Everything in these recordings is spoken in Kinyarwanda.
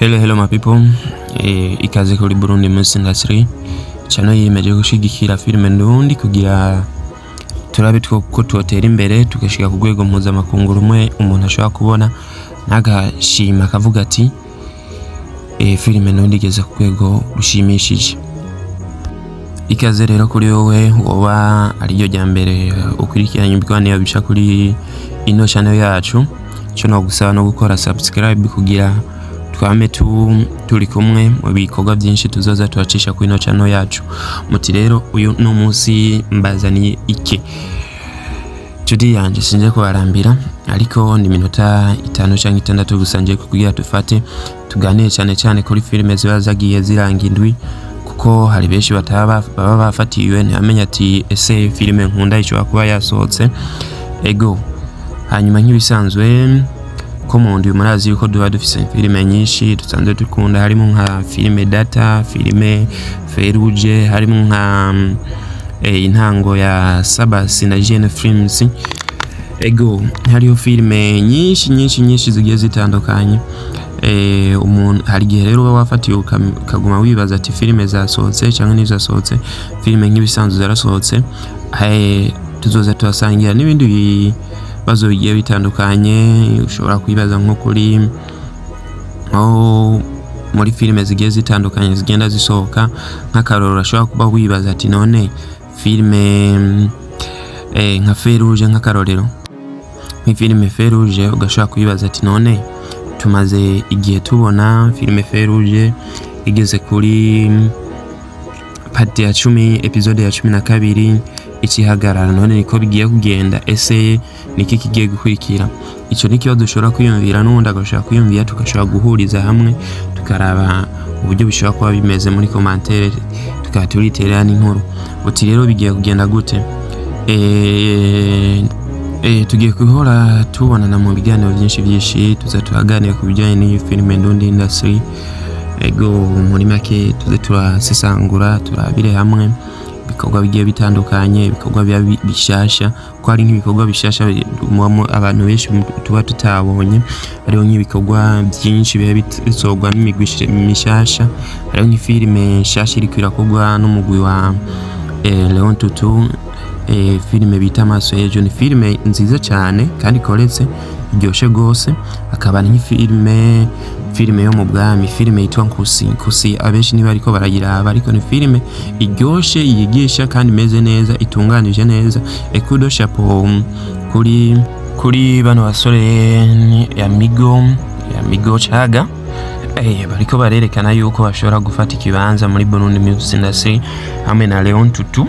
Hello my people, ikaze kuri Burundi Music Industry. Channel yiyemeje gushigikira filime ndundi kugira turabe ko twotera imbere tugashika ku rwego mpuzamakungu rumwe umuntu ashobora kubona nagashima akavuga ati filime ndundi igeze ku rwego rushimishije. Ikaze rero kuri wowe woba ariyo rya mbere ukurikiranye ibiganiro bisha kuri ino channel yacu, cyo no gusaba no gukora subscribe kugira twame turi kumwe mu bikorwa byinshi tuzoza tubacisha ku ino channel yacu. Muti rero uyu no munsi mbazaniye iki tudi yanje sinje kubarambira, ariko ni minota 5 cyangwa 6 gusa nje kugira tufate tuganire cyane kuri filime ziba zagiye ziranga indwi, kuko hari benshi baba bafatiwe ntamenya ati ese filime nkunda ico kuba yasohotse ego. Hanyuma nk'ibisanzwe ko mu ndi murazi yuko duba dufise filime nyinshi dusanzwe dukunda, harimo nka filime Data, filime Feruje, harimo nka intango ya Sabasi na Jeune Films ego. Hariyo filime nyinshi zigiye zitandukanye. Umuntu hari gihe rero wafatiye ukaguma wibaza ati filime zasohotse cyangwa nizasohotse. Filime nk'ibisanzwe zarasohotse, tuzoza tubasangira n'ibindi bazo bigiye bitandukanye. Ushobora kwibaza nko kuri muri filime zigiye zitandukanye zigenda zisohoka, nk'akaroro ashobora kuba wibaza ati none filime nka Feruje nk'akarorero, nk'ifilime Feruje ugashobora kwibaza ati none tumaze igihe tubona filime Feruje igeze kuri part ya 10 episode ya 12 ikihagarara, none niko bigiye kugenda, ese niki kigiye gukurikira? Ico ni kibazo dushobora kwiyumvira n'undi agashobora kwiyumvira, tugashobora guhuriza hamwe tukaraba uburyo bishobora kuba bimeze muri commentaire tukatuliterera n'inkuru. Uti rero bigiye kugenda gute? Tugiye kuhora tubonana mu biganiro byinshi tuzatuhaganira ku bijyanye n'iyi filime ndundi industry ego. Muri make tuze turasesangura turabire hamwe ibikorwa bigiye bitandukanye, ibikorwa bishasha, ko hari nk'ibikorwa bishasha abantu benshi tuba tutabonye, hariho nk'ibikorwa byinshi biba bisorwa n'imigwi mishasha. Hariho nk'ifilime nshasha iri kwirakorwa n'umugwi wa Leon Tutu, filime bita Amaso y'Ejo. Ni filime nziza cyane kandi koretse iryoshe gose. Akaba filime yo mu bwami, filime yitwa Nkusi. Abenshi niba ariko barayiraba, ariko ni filime iryoshe yigisha kandi meze neza, itunganije neza. Ekudo chapeau kuri bano basore ya Migo Chaga, bariko barerekana yuko bashobora gufata ikibanza muri Burundi Music Industry hamwe na Leon Tutu.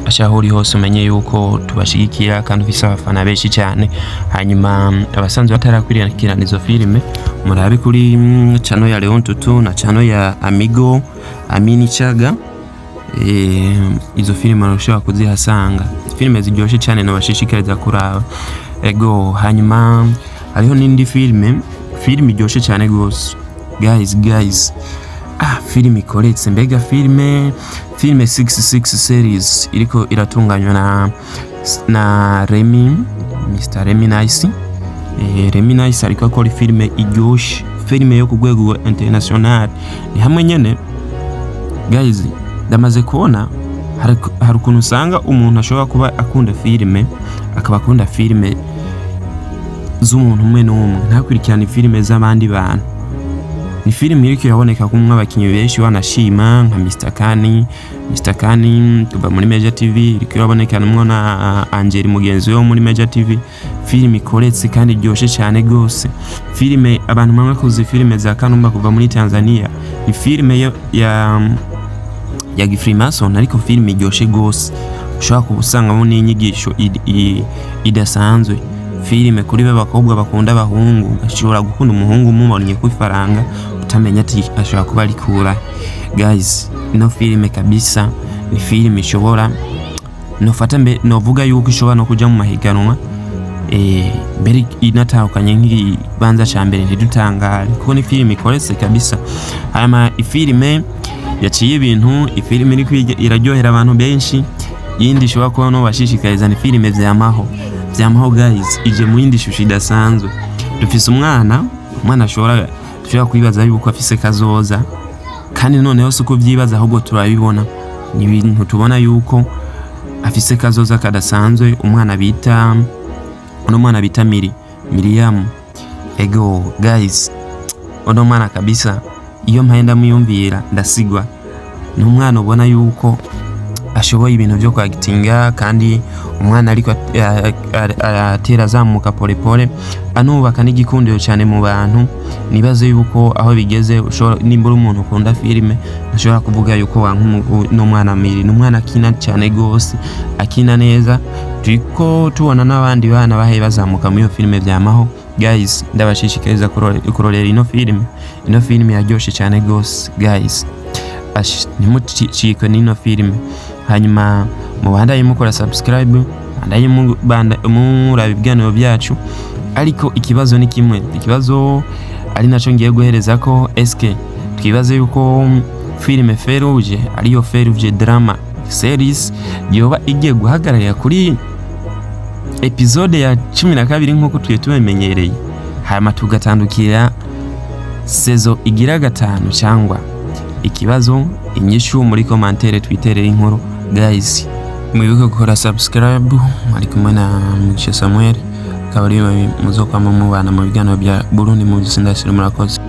Ashahuri hose umenye yuko tubashigikira kandi ufise abafana benshi cyane. Hanyuma abasanzwe batarakwirikirana izo filime murabe kuri channel ya Leon Tutu na channel ya Amini Chaga. Izo filime arashobora kuzihasanga, filime ziryoshe cyane nabashishikariza kuraba ego. Hanyuma hariho n'indi filime iryoshe cyane gose guys. Filime ikoretse, mbega filime 66 series iriko iratunganywa na Mr. Remy Nice. Remy Nice ariko akora filime iryoshe, filime yo ku rwego international. Ni hamwe nyene guys, ndamaze kubona hari ukuntu usanga umuntu ashobora kuba akunda filime, akaba akunda filime z'umuntu umwe n'umwe, ntakurikirana filime z'abandi bantu. Ni filime iriko iraboneka kumwe abakinyi benshi wanashima nka Mr. Kani kuva muri Major TV, iriko iraboneka numwe na Angeli mugenzi we muri Major TV. Filime ikoretse kandi iryoshe cyane gose. Filime abantu bamwe kuzi filime za Kanumba kuva muri Tanzania, ni filime ya Gifrimason, ariko filime iryoshe gose. Ushobora kubusangamo n'inyigisho idasanzwe. Filime kuri bakobwa bakunda abahungu, ashobora gukunda umuhungu umubonye ku ifaranga utamenya ati ashobora kuba ari kura. Guys, no filime kabisa, ni filime ishobora novuga yuko ishobora no kuja mu mahiganwa mbere inatahukanye nk'ibanza ca mbere ntidutangare, kuko ni filime ikoretse kabisa. Hama ifilime yaciye ibintu, ifilime iraryohera abantu benshi. Yindi ishobora kuba no bashishikariza ni filime vyamaho guys, ije mu yindi shusho idasanzwe. Dufise umwana ashobora dushobora kwibaza yuko afise kazoza, kandi noneho suko vyibaza ahubwo turabibona. Ni ibintu tubona yuko afise kazoza kadasanzwe. Umwana bita Miriam. Ego guys, ono mwana kabisa, iyo mpenda muyumvira ndasigwa. Ni umwana ubona yuko ashoboye ibintu byo kwagitinga, kandi umwana ariko atera zamuka pole pole, anubaka n'igikundiro cyane mu bantu. Nibaze yuko aho bigeze nimbura umuntu ukunda filime ashobora kuvuga yuko no mwana Miri, n'umwana akina cyane gose, akina neza. Turiko tubona n'abandi bana bahe bazamuka mu iyo filime byamaho. Guys, ndabashishikariza kurorera ino filime yaryoshe cyane gose guys. Nimucikwe n'ino filime, hanyuma mubandaye mukora subscribe, bandaye muraba ibiganiro byacu. Ariko ikibazo ni kimwe, ikibazo ari naco ngiye guhereza ko eske twibaze yuko filime Feruje ariyo Feruje drama series yoba igiye guhagararira kuri episode ya 12 nkuko tubimenyereye, hanyuma tugatandukira sezo igira 5 cyangwa ikibazo. Inyishu muri commentaire twiterera inkuru guys. Mwibuke gukora subscribe. Ari kumwe na Mugisha Samuel, kabari muzokwama mubana mu biganiro bya Burundi mu Gisindasiri. Murakoze.